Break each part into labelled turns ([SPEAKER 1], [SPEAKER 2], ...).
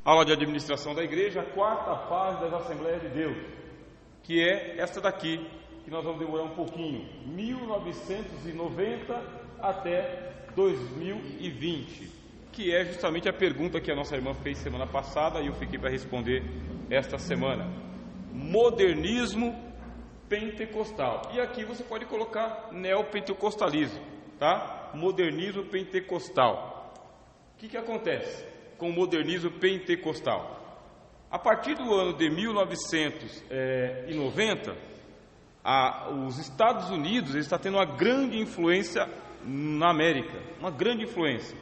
[SPEAKER 1] Aula de administração da igreja, a quarta fase das Assembleias de Deus, que é esta daqui, que nós vamos demorar um pouquinho, 1990 até 2020, que é justamente a pergunta que a nossa irmã fez semana passada e eu fiquei para responder esta semana. Modernismo pentecostal. E aqui você pode colocar neopentecostalismo, tá? Modernismo pentecostal. O que acontece com o modernismo pentecostal? A partir do ano de 1990, os Estados Unidos está tendo uma grande influência na América, uma grande influência.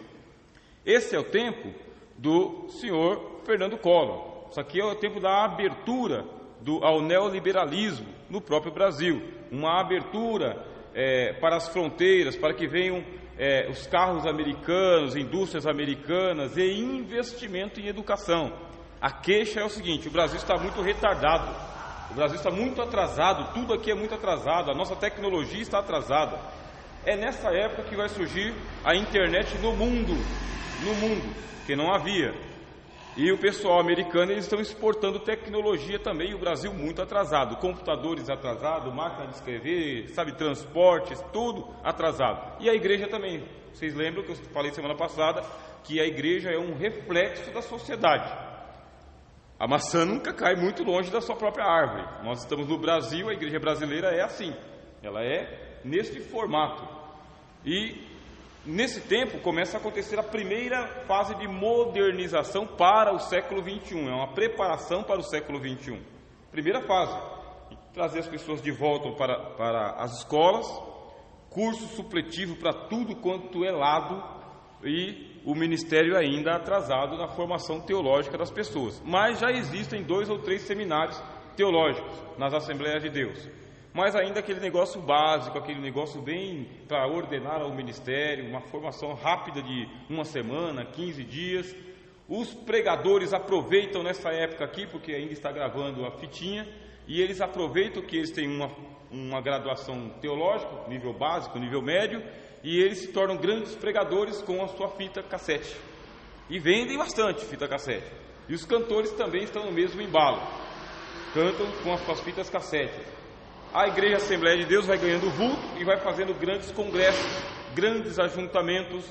[SPEAKER 1] Esse é o tempo do senhor Fernando Collor. Isso aqui é o tempo da abertura ao neoliberalismo no próprio Brasil, uma abertura para as fronteiras, para que venham os carros americanos, indústrias americanas e investimento em educação. A queixa é o seguinte: o Brasil está muito retardado, o Brasil está muito atrasado, tudo aqui é muito atrasado, a nossa tecnologia está atrasada. É nessa época que vai surgir a internet no mundo, que não havia. E o pessoal americano, eles estão exportando tecnologia também, e o Brasil muito atrasado, computadores atrasados, máquina de escrever, transportes, tudo atrasado. E a igreja também. Vocês lembram que eu falei semana passada que a igreja é um reflexo da sociedade. A maçã nunca cai muito longe da sua própria árvore. Nós estamos no Brasil, a igreja brasileira é assim, ela é neste formato. E nesse tempo começa a acontecer a primeira fase de modernização para o século XXI, é uma preparação para o século XXI. Primeira fase, trazer as pessoas de volta para as escolas, curso supletivo para tudo quanto é lado, e o ministério ainda atrasado na formação teológica das pessoas. Mas já existem 2 ou 3 seminários teológicos nas Assembleias de Deus. Mas ainda aquele negócio básico, aquele negócio bem para ordenar ao ministério, uma formação rápida de 1 semana, 15 dias. Os pregadores aproveitam nessa época aqui, porque ainda está gravando a fitinha, e eles aproveitam que eles têm uma graduação teológica, nível básico, nível médio, e eles se tornam grandes pregadores com a sua fita cassete. E vendem bastante fita cassete. E os cantores também estão no mesmo embalo, cantam com as suas fitas cassete. A Igreja Assembleia de Deus vai ganhando vulto e vai fazendo grandes congressos, grandes ajuntamentos,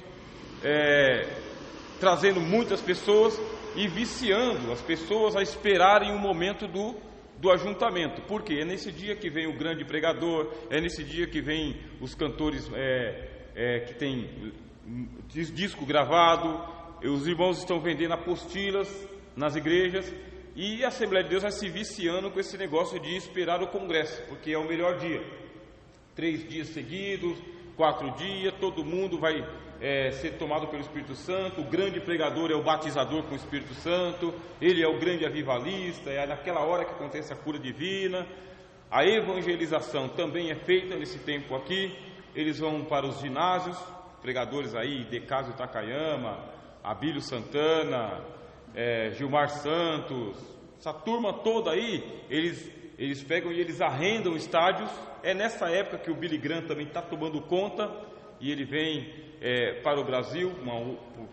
[SPEAKER 1] trazendo muitas pessoas e viciando as pessoas a esperarem o momento do ajuntamento. Por quê? É nesse dia que vem o grande pregador, é nesse dia que vem os cantores que tem disco gravado, os irmãos estão vendendo apostilas nas igrejas. E a Assembleia de Deus vai se viciando com esse negócio de esperar o congresso, porque é o melhor dia. 3 dias seguidos, 4 dias, todo mundo vai ser tomado pelo Espírito Santo. O grande pregador é o batizador com o Espírito Santo, ele é o grande avivalista, é naquela hora que acontece a cura divina. A evangelização também é feita nesse tempo aqui. Eles vão para os ginásios, pregadores aí, Decásio Takayama, Abílio Santana, Gilmar Santos, essa turma toda aí, eles pegam e eles arrendam estádios. É nessa época que o Billy Graham também está tomando conta, e ele vem para o Brasil,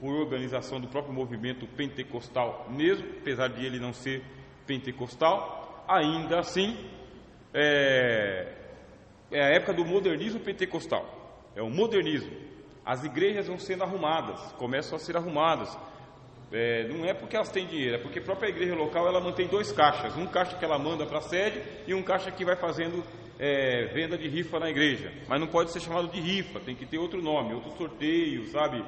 [SPEAKER 1] por organização do próprio movimento pentecostal mesmo, apesar de ele não ser pentecostal. Ainda assim, é a época do modernismo pentecostal, é o modernismo. As igrejas vão sendo arrumadas, começam a ser arrumadas. Não é porque elas têm dinheiro, é porque a própria igreja local ela mantém 2 caixas, um caixa que ela manda para a sede e um caixa que vai fazendo venda de rifa na igreja. Mas não pode ser chamado de rifa, tem que ter outro nome, outro sorteio, sabe?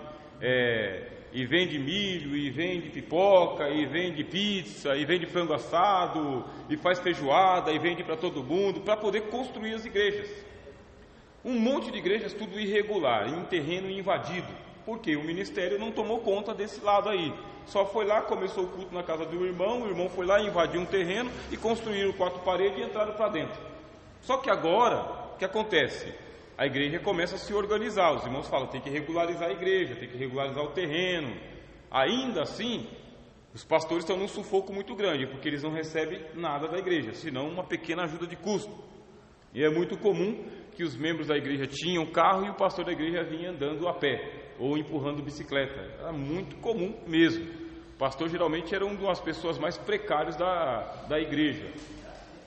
[SPEAKER 1] E vende milho, e vende pipoca, e vende pizza, e vende frango assado, e faz feijoada, e vende para todo mundo, para poder construir as igrejas. Um monte de igrejas tudo irregular, em terreno invadido, porque o ministério não tomou conta desse lado aí. Só foi lá, começou o culto na casa do irmão, o irmão foi lá, invadiu um terreno e construíram 4 paredes e entraram para dentro. Só que agora, o que acontece? A igreja começa a se organizar, os irmãos falam, tem que regularizar a igreja, tem que regularizar o terreno. Ainda assim, os pastores estão num sufoco muito grande, porque eles não recebem nada da igreja, senão uma pequena ajuda de custo. E é muito comum que os membros da igreja tinham carro e o pastor da igreja vinha andando a pé ou empurrando bicicleta. Era muito comum mesmo. pastor geralmente era uma das pessoas mais precárias da igreja.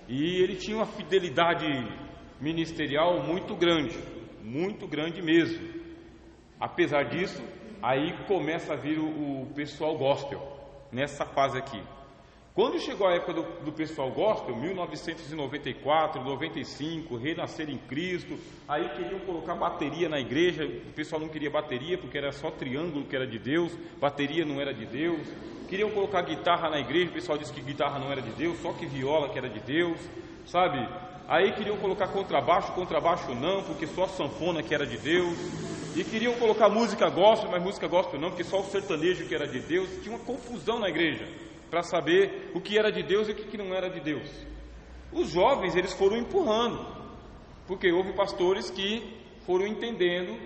[SPEAKER 1] E ele tinha uma fidelidade ministerial muito grande mesmo. Apesar disso, aí começa a vir o pessoal gospel, nessa fase aqui. Quando chegou a época do pessoal gospel, 1994, 95, renascer em Cristo, aí queriam colocar bateria na igreja, o pessoal não queria bateria porque era só triângulo que era de Deus, bateria não era de Deus. Queriam colocar guitarra na igreja, o pessoal disse que guitarra não era de Deus, só que viola que era de Deus, sabe? Aí queriam colocar contrabaixo não, porque só sanfona que era de Deus. E queriam colocar música gospel, mas música gospel não, porque só o sertanejo que era de Deus. Tinha uma confusão na igreja para saber o que era de Deus e o que não era de Deus. Os jovens, eles foram empurrando, porque houve pastores que foram entendendo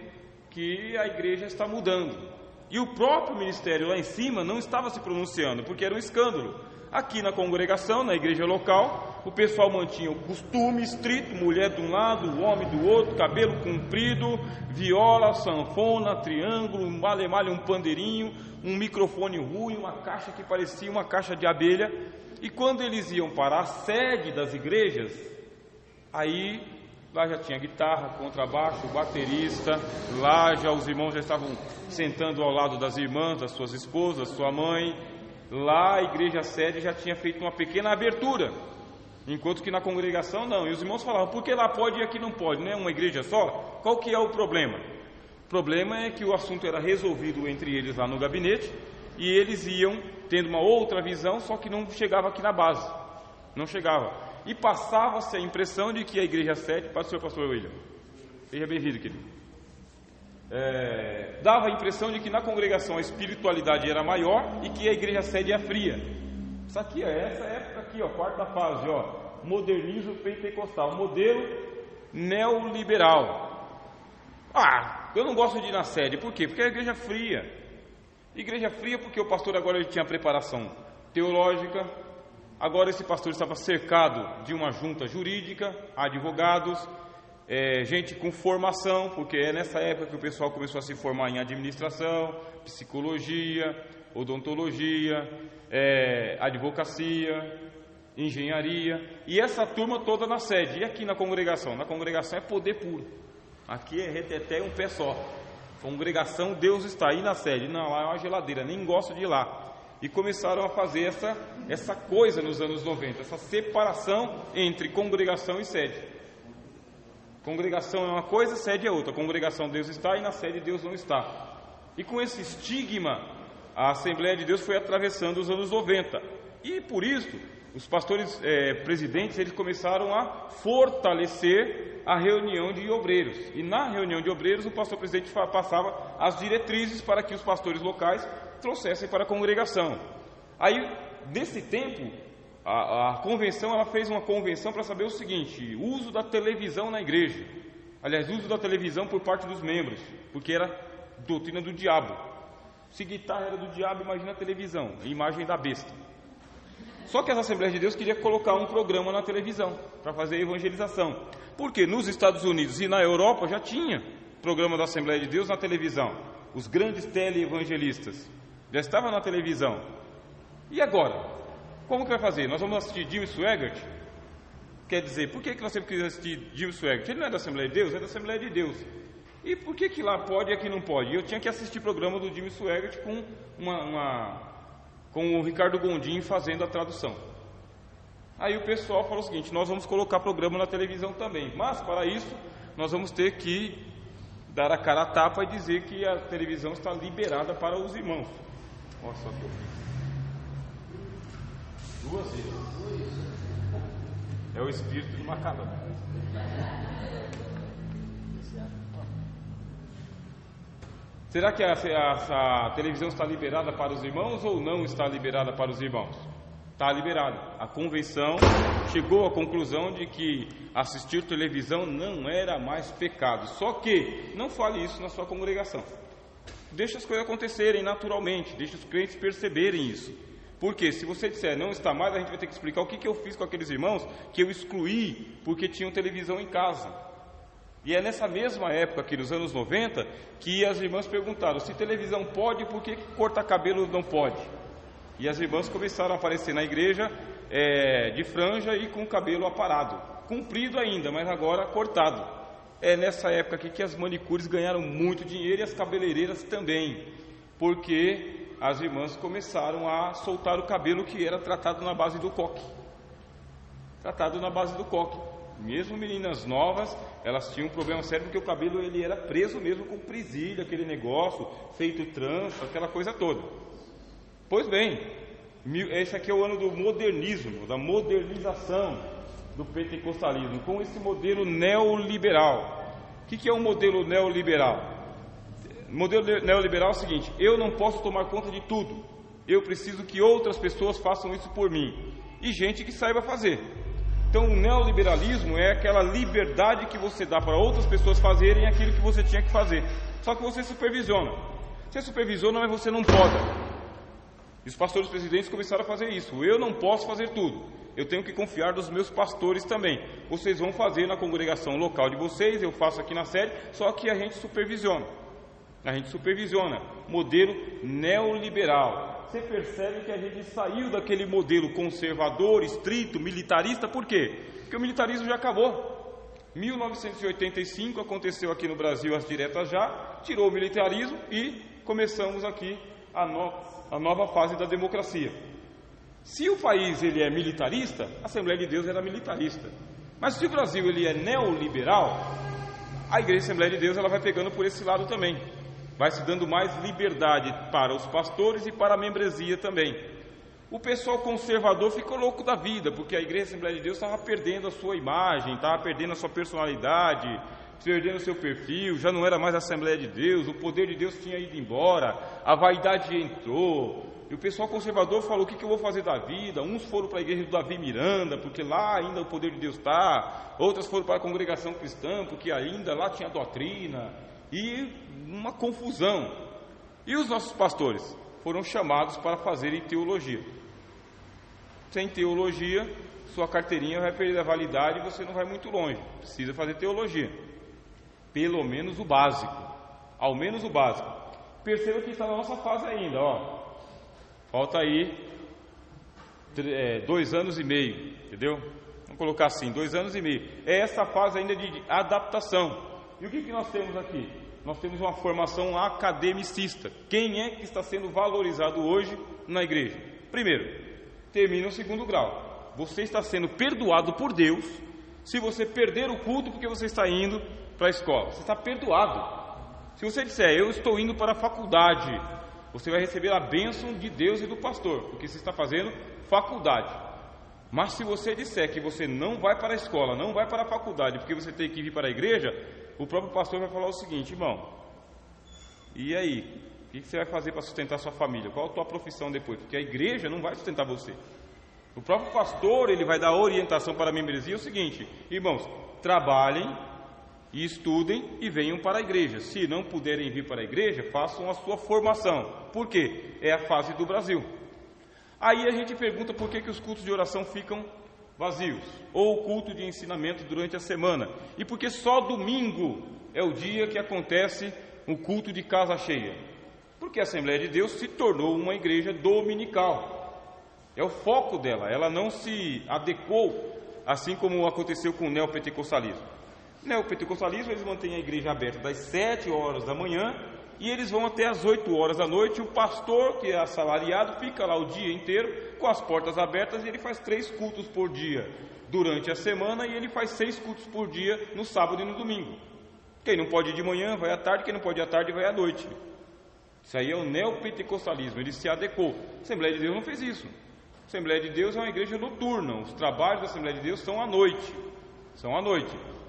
[SPEAKER 1] que a igreja está mudando. E o próprio ministério lá em cima não estava se pronunciando, porque era um escândalo. Aqui na congregação, na igreja local, o pessoal mantinha o costume estrito, mulher de um lado, o homem do outro, cabelo comprido, viola, sanfona, triângulo, um male-male, um pandeirinho, um microfone ruim, uma caixa que parecia uma caixa de abelha. E quando eles iam para a sede das igrejas, aí lá já tinha guitarra, contrabaixo, baterista, lá já os irmãos já estavam sentando ao lado das irmãs, das suas esposas, sua mãe. Lá a igreja sede já tinha feito uma pequena abertura, enquanto que na congregação não. E os irmãos falavam, por que lá pode e aqui não pode, não é uma igreja só? Qual que é o problema? O problema é que o assunto era resolvido entre eles lá no gabinete, e eles iam tendo uma outra visão, só que não chegava aqui na base, não chegava. E passava-se a impressão de que a igreja sede, pastor William, seja bem-vindo, querido. Dava a impressão de que na congregação a espiritualidade era maior e que a igreja sede é fria. Isso aqui, essa época aqui, quarta fase, modernismo pentecostal, modelo neoliberal. Eu não gosto de ir na sede, por quê? Porque a igreja é fria. Igreja fria porque o pastor agora ele tinha preparação teológica, agora esse pastor estava cercado de uma junta jurídica, advogados, gente com formação, porque é nessa época que o pessoal começou a se formar em administração, psicologia, odontologia, advocacia, engenharia, e essa turma toda na sede. E aqui na congregação? Na congregação é poder puro, aqui é reteté um pé só. Congregação, Deus está aí na sede, não, lá é uma geladeira, nem gosto de ir lá. E começaram a fazer essa coisa nos anos 90, essa separação entre congregação e sede. Congregação é uma coisa, sede é outra. Congregação Deus está e na sede Deus não está. E com esse estigma, a Assembleia de Deus foi atravessando os anos 90. E por isso, os pastores presidentes, eles começaram a fortalecer a reunião de obreiros. E na reunião de obreiros, o pastor presidente passava as diretrizes para que os pastores locais trouxessem para a congregação. Aí, nesse tempo, a convenção, ela fez uma convenção para saber o seguinte: o uso da televisão na igreja. Aliás, o uso da televisão por parte dos membros, porque era doutrina do diabo. Se guitarra era do diabo, imagina a televisão, a imagem da besta. Só que as Assembleias de Deus queriam colocar um programa na televisão para fazer a evangelização. Porque nos Estados Unidos e na Europa já tinha programa da Assembleia de Deus na televisão. Os grandes teleevangelistas já estavam na televisão. E agora? Como que vai fazer? Nós vamos assistir Jim Swaggart? Quer dizer, por que nós sempre queremos assistir Jim Swaggart? Ele não é da Assembleia de Deus? É da Assembleia de Deus. E por que lá pode e aqui não pode? Eu tinha que assistir programa do Jim Swaggart com o Ricardo Gondim fazendo a tradução. Aí o pessoal falou o seguinte: nós vamos colocar programa na televisão também, mas para isso nós vamos ter que dar a cara a tapa e dizer que a televisão está liberada para os irmãos. Olha só que eu fiz. 2 vezes. É o espírito de Macabá. Será que a televisão está liberada para os irmãos ou não está liberada para os irmãos? Está liberada. A convenção chegou à conclusão de que assistir televisão não era mais pecado. Só que não fale isso na sua congregação. Deixa as coisas acontecerem naturalmente, deixa os crentes perceberem isso. Porque se você disser não está mais, a gente vai ter que explicar o que eu fiz com aqueles irmãos que eu excluí porque tinham televisão em casa. E é nessa mesma época, aqui nos anos 90, que as irmãs perguntaram: se televisão pode, por que cortar cabelo não pode? E as irmãs começaram a aparecer na igreja de franja e com o cabelo aparado, comprido ainda, mas agora cortado. É nessa época aqui que as manicures ganharam muito dinheiro e as cabeleireiras também, porque as irmãs começaram a soltar o cabelo que era tratado na base do coque. Mesmo meninas novas, elas tinham um problema sério porque o cabelo ele era preso mesmo com presilha, aquele negócio, feito trança, aquela coisa toda. Pois bem, esse aqui é o ano do modernismo, da modernização do pentecostalismo, com esse modelo neoliberal. O que é um modelo neoliberal? O modelo neoliberal é o seguinte: eu não posso tomar conta de tudo, eu preciso que outras pessoas façam isso por mim, e gente que saiba fazer. Então o neoliberalismo é aquela liberdade que você dá para outras pessoas fazerem aquilo que você tinha que fazer, só que você supervisiona. Você supervisiona, mas você não poda. E os pastores presidentes começaram a fazer isso. Eu não posso fazer tudo, eu tenho que confiar nos meus pastores também. Vocês vão fazer na congregação local de vocês, eu faço aqui na sede, só que a gente supervisiona. Modelo neoliberal. Você percebe que a gente saiu daquele modelo conservador, estrito, militarista. Por quê? Porque o militarismo já acabou. 1985 aconteceu aqui no Brasil as diretas já, tirou o militarismo e começamos aqui a nova fase da democracia. Se o país ele é militarista, a Assembleia de Deus era militarista. Mas se o Brasil ele é neoliberal, a Igreja Assembleia de Deus ela vai pegando por esse lado também. Vai se dando mais liberdade para os pastores e para a membresia também. O pessoal conservador ficou louco da vida, porque a Igreja Assembleia de Deus estava perdendo a sua imagem, estava perdendo a sua personalidade, perdendo o seu perfil, já não era mais a Assembleia de Deus, o poder de Deus tinha ido embora, a vaidade entrou, e o pessoal conservador falou: o que eu vou fazer da vida? Uns foram para a igreja do Davi Miranda, porque lá ainda o poder de Deus está, outras foram para a congregação cristã, porque ainda lá tinha doutrina, e uma confusão. E os nossos pastores foram chamados para fazerem teologia. Sem teologia, sua carteirinha vai perder a validade e você não vai muito longe. Precisa fazer teologia, pelo menos o básico, ao menos o básico. Perceba que está na nossa fase ainda, ó. Falta aí 2 anos e meio, entendeu? Vamos colocar assim, 2 anos e meio. É essa fase ainda de adaptação. E o que nós temos aqui? Nós temos uma formação academicista. Quem é que está sendo valorizado hoje na igreja? Primeiro, termina o 2º grau. Você está sendo perdoado por Deus se você perder o culto porque você está indo para a escola. Você está perdoado. Se você disser: eu estou indo para a faculdade, você vai receber a bênção de Deus e do pastor, porque você está fazendo faculdade. Mas se você disser que você não vai para a escola, não vai para a faculdade, porque você tem que vir para a igreja, o próprio pastor vai falar o seguinte: irmão, e aí? O que você vai fazer para sustentar sua família? Qual a tua profissão depois? Porque a igreja não vai sustentar você. O próprio pastor ele vai dar orientação para a membresia o seguinte: irmãos, trabalhem e estudem e venham para a igreja. Se não puderem vir para a igreja, façam a sua formação. Por quê? É a fase do Brasil. Aí a gente pergunta por que os cultos de oração ficam vazios, ou o culto de ensinamento durante a semana, e porque só domingo é o dia que acontece o culto de casa cheia. Porque a Assembleia de Deus se tornou uma igreja dominical, é o foco dela, ela não se adequou, assim como aconteceu com o neopentecostalismo. O neopentecostalismo, eles mantêm a igreja aberta das 7 horas da manhã, e eles vão até as 8 horas da noite. O pastor, que é assalariado, fica lá o dia inteiro com as portas abertas, e ele faz 3 cultos por dia durante a semana, e ele faz 6 cultos por dia no sábado e no domingo. Quem não pode ir de manhã vai à tarde, quem não pode ir à tarde vai à noite. Isso aí é o neopentecostalismo, ele se adequou. A Assembleia de Deus não fez isso. A Assembleia de Deus é uma igreja noturna, os trabalhos da Assembleia de Deus são à noite.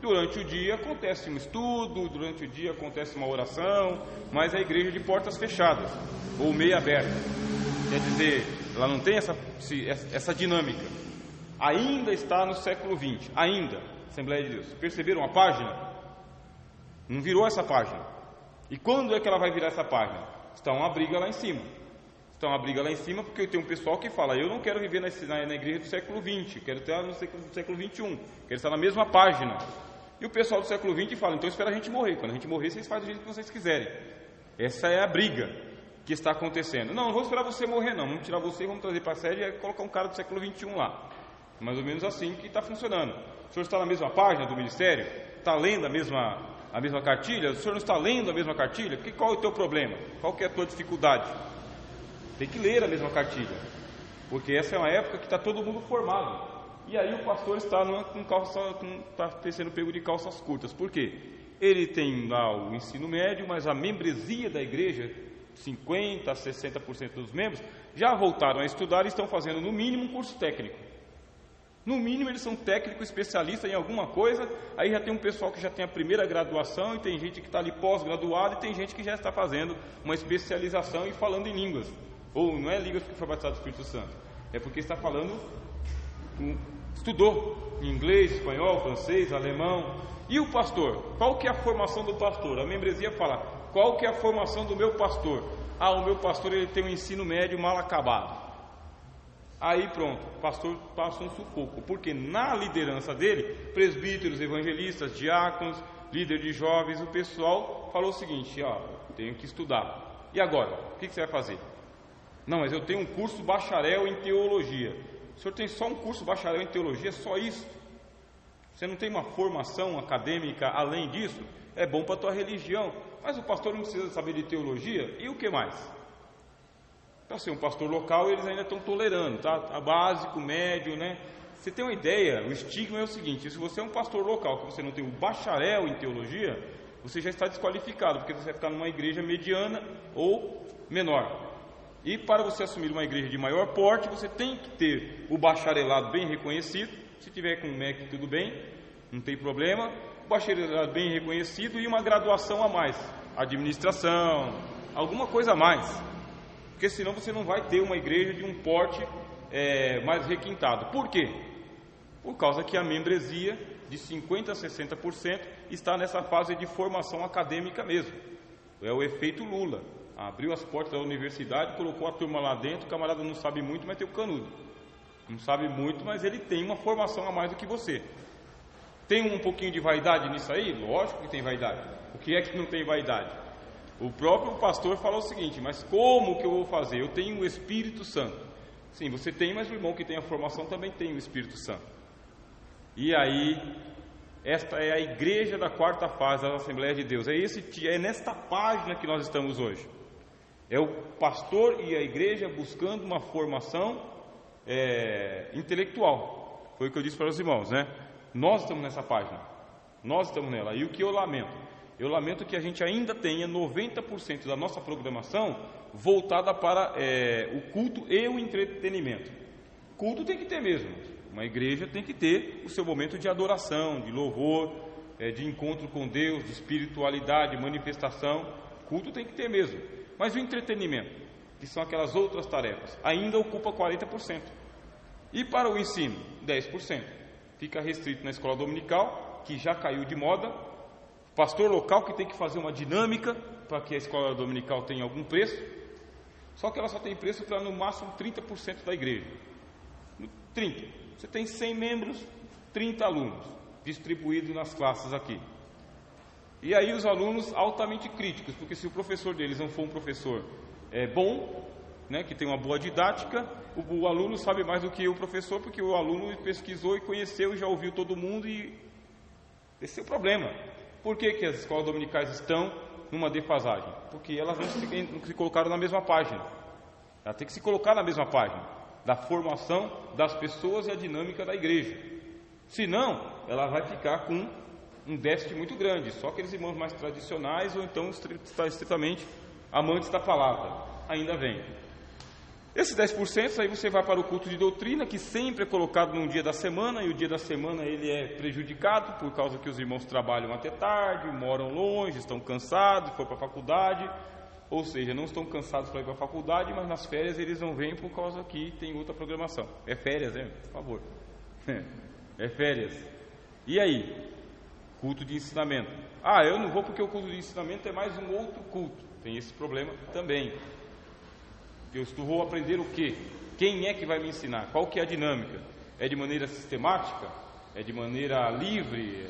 [SPEAKER 1] Durante o dia acontece um estudo, durante o dia acontece uma oração, mas a igreja de portas fechadas, ou meia aberta. Quer dizer, ela não tem essa dinâmica. Ainda está no século XX, ainda, Assembleia de Deus. Perceberam a página? Não virou essa página. E quando é que ela vai virar essa página? Está uma briga lá em cima. Porque eu tenho um pessoal que fala: eu não quero viver na igreja do século XX, quero estar no século XXI, quero estar na mesma página. E o pessoal do século XX fala: então espera a gente morrer, quando a gente morrer vocês fazem do jeito que vocês quiserem. Essa é a briga. que está acontecendo. Não vou esperar você morrer não, vamos tirar você e vamos trazer para a sede e colocar um cara do século XXI lá. Mais ou menos assim que está funcionando. O senhor está na mesma página do ministério? Está lendo a mesma cartilha? O senhor não está lendo a mesma cartilha? Qual é o teu problema? Qual que é a tua dificuldade? Tem que ler a mesma cartilha, porque essa é uma época que está todo mundo formado. E aí o pastor está sendo pego de calças curtas. Por quê? Ele tem lá o ensino médio, mas a membresia da igreja, 50% a 60% dos membros, já voltaram a estudar e estão fazendo no mínimo um curso técnico. No mínimo eles são técnicos, especialistas em alguma coisa. Aí já tem um pessoal que já tem a primeira graduação, e tem gente que está ali pós-graduado, e tem gente que já está fazendo uma especialização e falando em línguas. Ou não é línguas porque foi batizado do Espírito Santo, é porque está falando, estudou em inglês, espanhol, francês, alemão. E o pastor? Qual que é a formação do pastor? A membresia fala, qual que é a formação do meu pastor? O meu pastor ele tem um ensino médio mal acabado. Aí pronto, o pastor passa um sufoco, porque na liderança dele, presbíteros, evangelistas, diáconos, líder de jovens, o pessoal falou o seguinte, tenho que estudar. E agora? O que você vai fazer? Não, mas eu tenho um curso bacharel em teologia. O senhor tem só um curso bacharel em teologia, só isso? Você não tem uma formação acadêmica além disso? É bom para a tua religião, mas o pastor não precisa saber de teologia. E o que mais? Para ser um pastor local, eles ainda estão tolerando, tá? Básico, médio, né? Você tem uma ideia, o estigma é o seguinte: se você é um pastor local, que você não tem o bacharel em teologia, você já está desqualificado, porque você vai ficar numa igreja mediana ou menor. E para você assumir uma igreja de maior porte, você tem que ter o bacharelado bem reconhecido. Se tiver com o MEC, tudo bem, não tem problema. O bacharelado bem reconhecido e uma graduação a mais, administração, alguma coisa a mais, porque senão você não vai ter uma igreja de um porte mais requintado. Por quê? Por causa que a membresia de 50% a 60% está nessa fase de formação acadêmica mesmo. É o efeito Lula. Abriu as portas da universidade, colocou a turma lá dentro, o camarada não sabe muito, mas tem o canudo. Não sabe muito, mas ele tem uma formação a mais do que você. Tem um pouquinho de vaidade nisso aí? Lógico que tem vaidade. O que é que não tem vaidade? O próprio pastor fala o seguinte: mas como que eu vou fazer? Eu tenho o Espírito Santo. Sim, você tem, mas o irmão que tem a formação também tem o Espírito Santo. E aí, esta é a igreja da quarta fase da Assembleia de Deus. É nesta página que nós estamos hoje. É o pastor e a igreja buscando uma formação intelectual. Foi o que eu disse para os irmãos, né? Nós estamos nessa página, nós estamos nela. E o que eu lamento? Eu lamento que a gente ainda tenha 90% da nossa programação voltada para o culto e o entretenimento. Culto tem que ter mesmo. Uma igreja tem que ter o seu momento de adoração, de louvor, de encontro com Deus, de espiritualidade, manifestação. Culto tem que ter mesmo. Mas o entretenimento, que são aquelas outras tarefas, ainda ocupa 40%. E para o ensino, 10%. Fica restrito na escola dominical, que já caiu de moda. Pastor local que tem que fazer uma dinâmica para que a escola dominical tenha algum preço. Só que ela só tem preço para no máximo 30% da igreja. 30. Você tem 100 membros, 30 alunos, distribuídos nas classes aqui. E aí os alunos altamente críticos, porque se o professor deles não for um professor bom, né, que tem uma boa didática, o aluno sabe mais do que o professor, porque o aluno pesquisou e conheceu e já ouviu todo mundo, e esse é o problema. Por que que as escolas dominicais estão numa defasagem? Porque elas não se colocaram na mesma página. Ela tem que se colocar na mesma página da formação das pessoas e a dinâmica da igreja. Senão, ela vai ficar com um déficit muito grande. Só aqueles irmãos mais tradicionais ou então estritamente amantes da palavra ainda vem. Esses 10%, aí você vai para o culto de doutrina, que sempre é colocado num dia da semana, e o dia da semana ele é prejudicado por causa que os irmãos trabalham até tarde, moram longe, estão cansados, foram para a faculdade, ou seja, não estão cansados para ir para a faculdade, mas nas férias eles não vêm por causa que tem outra programação. É férias, por favor. É férias. E aí? Culto de ensinamento. Eu não vou porque o culto de ensinamento é mais um outro culto. Tem esse problema também. Eu vou aprender o quê? Quem é que vai me ensinar? Qual que é a dinâmica? É de maneira sistemática? É de maneira livre?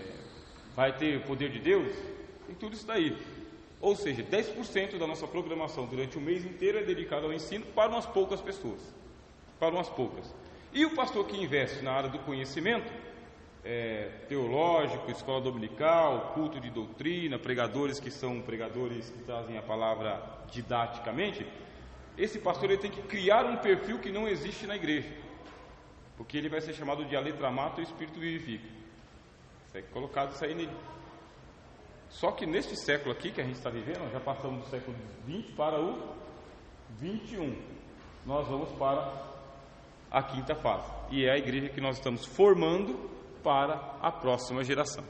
[SPEAKER 1] Vai ter o poder de Deus? Tem tudo isso daí. Ou seja, 10% da nossa programação durante o mês inteiro é dedicado ao ensino para umas poucas pessoas. Para umas poucas. E o pastor que investe na área do conhecimento, teológico, escola dominical, culto de doutrina, pregadores que são pregadores que trazem a palavra didaticamente, esse pastor ele tem que criar um perfil que não existe na igreja, porque ele vai ser chamado de a letra mata e o espírito vivifica. Isso é colocado isso aí nele. Só que neste século aqui que a gente está vivendo, nós já passamos do século 20 para o 21, nós vamos para a quinta fase, e é a igreja que nós estamos formando para a próxima geração.